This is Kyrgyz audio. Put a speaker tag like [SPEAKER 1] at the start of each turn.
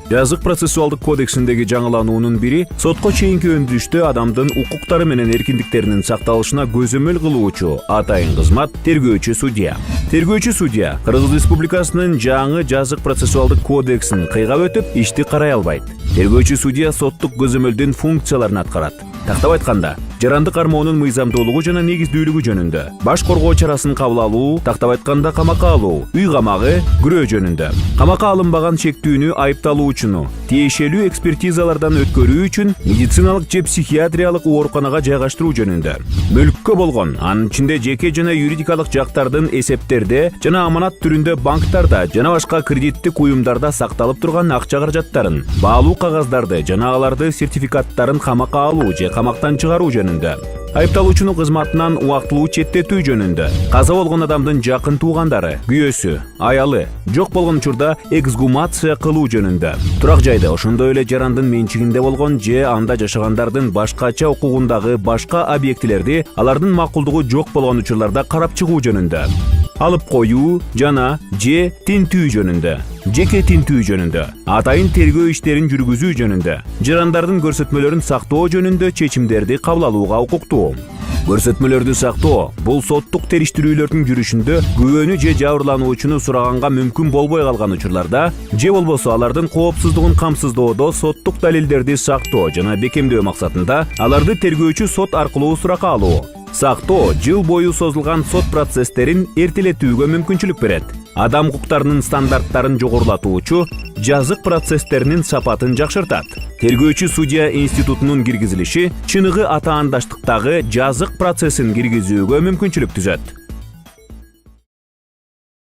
[SPEAKER 1] Жазык процессуалдык кодексиндеги жаңылануунун бири сотко чейинки өндүрүштө адамдын укуктары менен эркиндиктеринин сакталышына көзөмөл кылуучу атайын кызмат тергөөчү судья. Тергөөчү судья Кыргыз Республикасынын жаңы жазык процессуалдык кодексин кыйгап өтүп, ишти карай албайт. Тергөөчү судья соттук көзөмөлдүн функцияларын аткарат. Тактап айтканда, жаранды кармоонун мыйзамдуулугу жана негиздүүлүгү жөнүндө, баш коргоо чарасын кабыл алуу, тактап айтканда камакка алуу, үй камагы, күрөө жөнүндө, камакка алынбаган шектүүнү айыпталуучуну тиешелүү экспертизалардан өткөрүү үчүн медициналык же психиатриялык ооруканага жайгаштыруу жөнүндө, мүлккө болгон, анын ичинде жеке жана юридикалык жактардын эсептерде жана аманат түрүндө банктарда жана башка кредиттик уюмдарда сакталып турган акча каражаттарын, баалуу кагаздарды жана аларды сертификаттарын камакка алуу же камактан чыгаруу жөнүндө, айыпталуучунун кызматынан убактылуу четтетүү жөнүндө, каза болгон адамдын жакын туугандары, күйөөсү, аялы жок болгон учурда эксгумация кылуу жөнүндө, турак жайды ошондой эле жарандын менчигинде болгон же анда жашагандардын башкача укугундагы башка объектилерди алардын макулдугу жок болгон учурларда карап чыгуу жөнүндө, алып коюу жана же тинтүү жөнүндө, жеке тинтүү жөнүндө, атайын тергөө иштерин жүргүзүү жөнүндө, жарандардын көрсөтмөлөрүн сактоо жөнүндө чечимдерди кабыл алууга укуктуу. Көрсөтмөлөрдү сактоо бул соттук териштирүүлөрдүн жүрүшүндө күбөнү же жабырлануучуну сураганга мүмкүн болбой калган учурларда же болбосо алардын коопсуздугун камсыздоодо соттук далилдерди сактоо жана бекемдөө максатында аларды тергөөчү сот аркылуу суракка алуу. Сактоо жыл бою созулган сот процесстерин эртелетүүгө мүмкүнчүлүк берет. Адам укуктарынын стандарттарын жогорулатуучу, жазык процесстеринин сапатын жакшыртат. Тергөөчү судья институтунун киргизилиши чыныгы атаандаштыктагы жазык процессин киргизүүгө мүмкүнчүлүк түзөт.